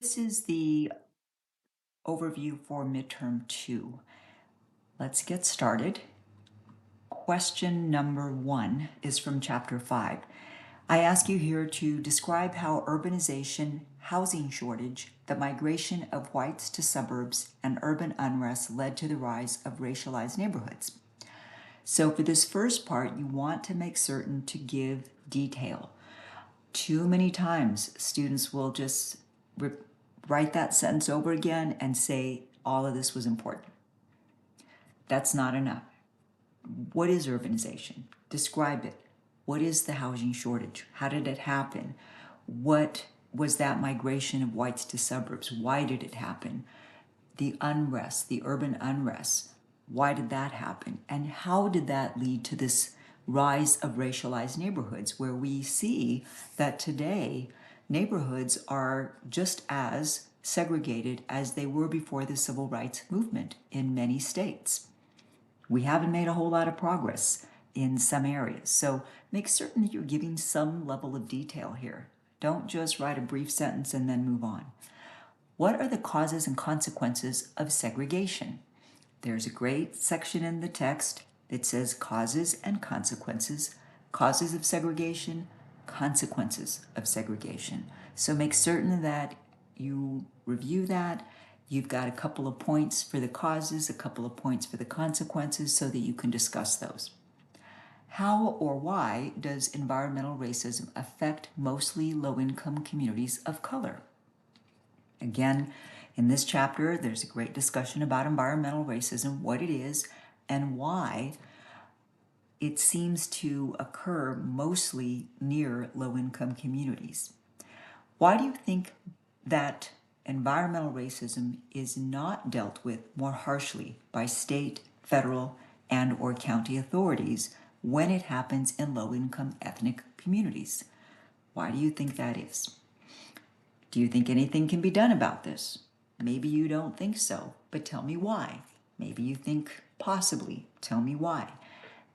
This is the overview for midterm 2. Let's get started. Question number 1 is from chapter 5. I ask you here to describe how urbanization, housing shortage, the migration of whites to suburbs, and urban unrest led to the rise of racialized neighborhoods. So for this first part, you want to make certain to give detail. Too many times, students will just write that sentence over again and say all of this was important. That's not enough. What is urbanization? Describe it. What is the housing shortage? How did it happen? What was that migration of whites to suburbs? Why did it happen? The unrest, the urban unrest, why did that happen? And how did that lead to this rise of racialized neighborhoods, where we see that today neighborhoods are just as segregated as they were before the civil rights movement in many states? We haven't made a whole lot of progress in some areas, so make certain that you're giving some level of detail here. Don't just write a brief sentence and then move on. What are the causes and consequences of segregation? There's a great section in the text that says causes and consequences, causes of segregation, consequences of segregation. So make certain that you review that. You've got a couple of points for the causes, a couple of points for the consequences, so that you can discuss those. How or why does environmental racism affect mostly low-income communities of color? Again, in this chapter, there's a great discussion about environmental racism, what it is, and why it seems to occur mostly near low-income communities. Why do you think that environmental racism is not dealt with more harshly by state, federal, and/or county authorities when it happens in low-income ethnic communities? Why do you think that is? Do you think anything can be done about this? Maybe you don't think so, but tell me why. Maybe you think possibly. Tell me why.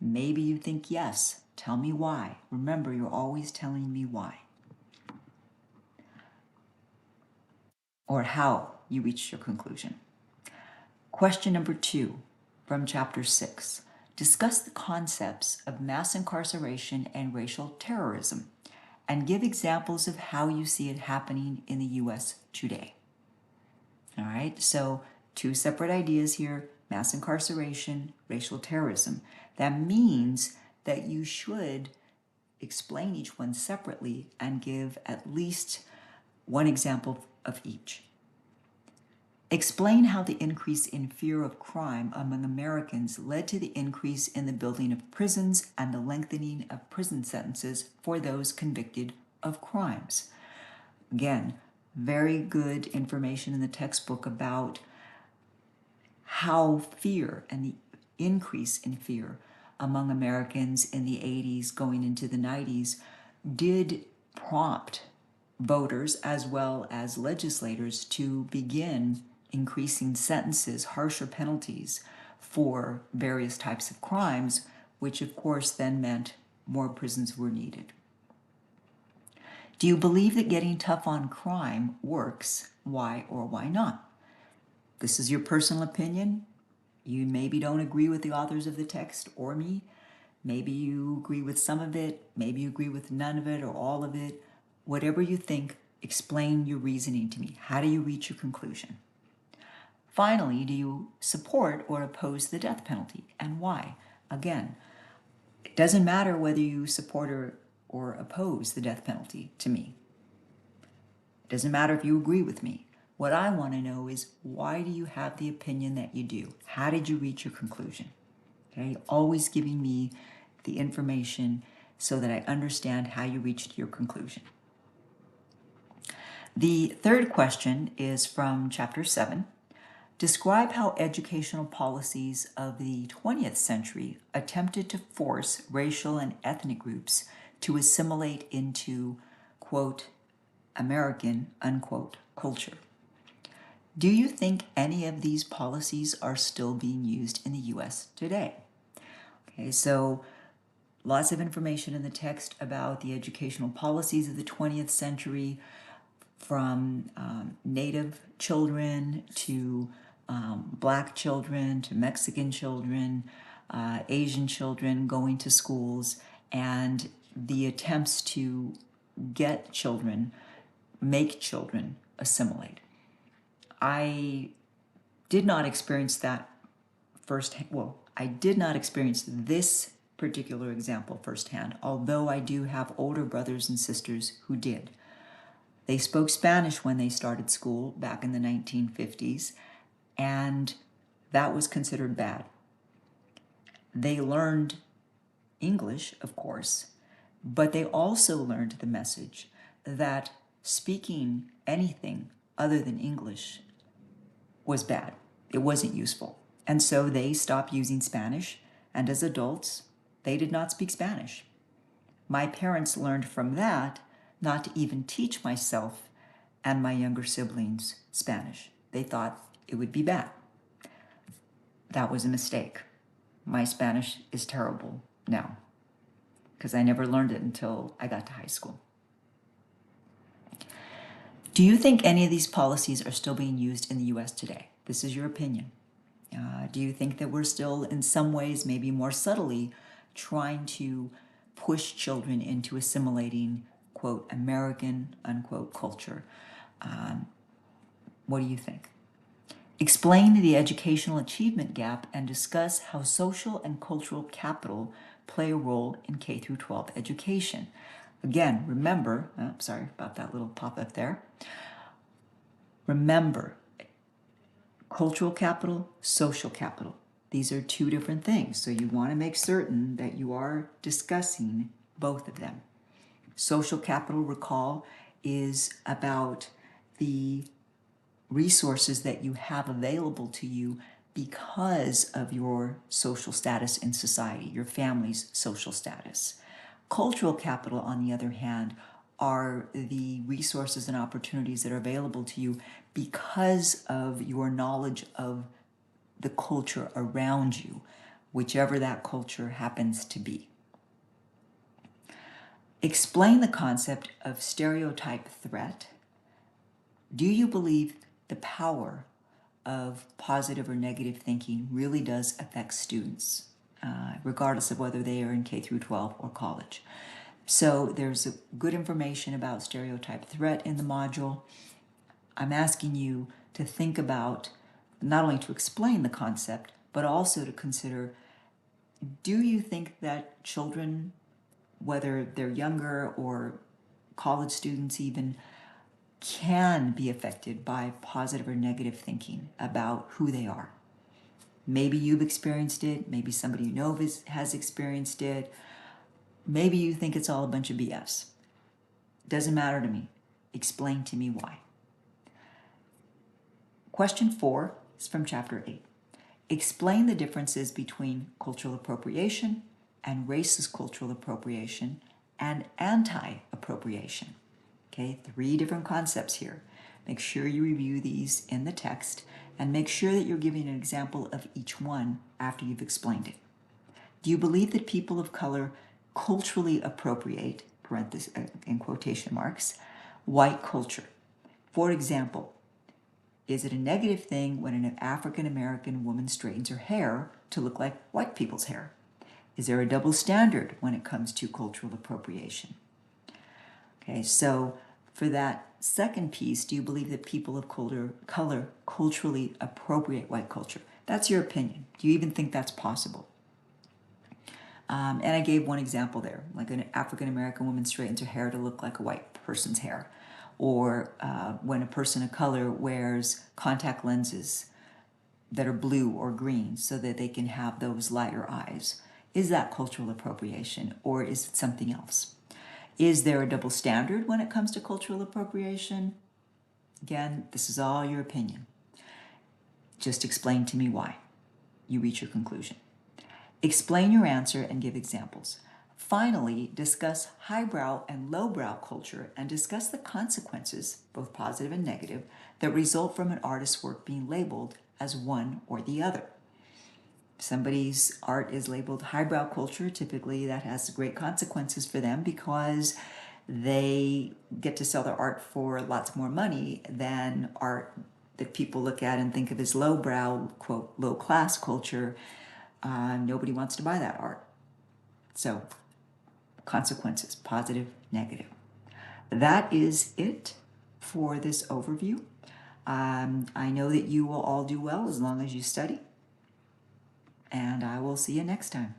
Maybe you think yes. Tell me why. Remember, you're always telling me why. Or how you reached your conclusion. Question number 2 from chapter 6. Discuss the concepts of mass incarceration and racial terrorism, and give examples of how you see it happening in the U.S. today. All right, so 2 separate ideas here: mass incarceration, racial terrorism. That means that you should explain each one separately and give at least one example of each. Explain how the increase in fear of crime among Americans led to the increase in the building of prisons and the lengthening of prison sentences for those convicted of crimes. Again, very good information in the textbook about how fear and the increase in fear among Americans in the 80s going into the 90s did prompt voters as well as legislators to begin increasing sentences, harsher penalties for various types of crimes, which of course then meant more prisons were needed. Do you believe that getting tough on crime works? Why or why not? This is your personal opinion. You maybe don't agree with the authors of the text or me. Maybe you agree with some of it. Maybe you agree with none of it or all of it. Whatever you think, explain your reasoning to me. How do you reach your conclusion? Finally, do you support or oppose the death penalty, and why? Again, it doesn't matter whether you support or oppose the death penalty to me. It doesn't matter if you agree with me. What I want to know is, why do you have the opinion that you do? How did you reach your conclusion? Okay, always giving me the information so that I understand how you reached your conclusion. The third question is from chapter 7. Describe how educational policies of the 20th century attempted to force racial and ethnic groups to assimilate into, quote, American, unquote, culture. Do you think any of these policies are still being used in the U.S. today? Okay, so lots of information in the text about the educational policies of the 20th century. from Native children to Black children to Mexican children, Asian children going to schools, and the attempts to make children assimilate. I did not experience that firsthand. Well, I did not experience this particular example firsthand, although I do have older brothers and sisters who did. They spoke Spanish when they started school back in the 1950s, and that was considered bad. They learned English, of course, but they also learned the message that speaking anything other than English was bad. It wasn't useful. And so they stopped using Spanish, and as adults, they did not speak Spanish. My parents learned from that not to even teach myself and my younger siblings Spanish. They thought it would be bad. That was a mistake. My Spanish is terrible now because I never learned it until I got to high school. Do you think any of these policies are still being used in the US today? This is your opinion. Do you think that we're still, in some ways, maybe more subtly, trying to push children into assimilating, quote, American, unquote, culture? What do you think? Explain the educational achievement gap and discuss how social and cultural capital play a role in K through 12 education. Again, remember, sorry about that little pop-up there. Remember, cultural capital, social capital. These are two different things, so you want to make certain that you are discussing both of them. Social capital, recall, is about the resources that you have available to you because of your social status in society, your family's social status. Cultural capital, on the other hand, are the resources and opportunities that are available to you because of your knowledge of the culture around you, whichever that culture happens to be. Explain the concept of stereotype threat. Do you believe the power of positive or negative thinking really does affect students, regardless of whether they are in K through 12 or college? So there's good information about stereotype threat in the module. I'm asking you to think about, not only to explain the concept, but also to consider, do you think that children, whether they're younger or college students even, can be affected by positive or negative thinking about who they are? Maybe you've experienced it, maybe somebody you know has experienced it. Maybe you think it's all a bunch of BS. Doesn't matter to me. Explain to me why. Question 4 is from chapter 8. Explain the differences between cultural appropriation and racist cultural appropriation and anti-appropriation. Okay, 3 different concepts here. Make sure you review these in the text and make sure that you're giving an example of each one after you've explained it. Do you believe that people of color culturally appropriate, parentheses, in quotation marks, white culture? For example, is it a negative thing when an African American woman straightens her hair to look like white people's hair? Is there a double standard when it comes to cultural appropriation? Okay, so for that second piece, do you believe that people of color culturally appropriate white culture? That's your opinion. Do you even think that's possible? And I gave one example there, like an African American woman straightens her hair to look like a white person's hair, or when a person of color wears contact lenses that are blue or green so that they can have those lighter eyes. Is that cultural appropriation, or is it something else? Is there a double standard when it comes to cultural appropriation? Again, this is all your opinion. Just explain to me why you reach your conclusion. Explain your answer and give examples. Finally, discuss highbrow and lowbrow culture and discuss the consequences, both positive and negative, that result from an artist's work being labeled as one or the other. If somebody's art is labeled highbrow culture, typically that has great consequences for them because they get to sell their art for lots more money than art that people look at and think of as lowbrow, quote, low-class culture. Nobody wants to buy that art. So, consequences, positive, negative. That is it for this overview. I know that you will all do well as long as you study, and I will see you next time.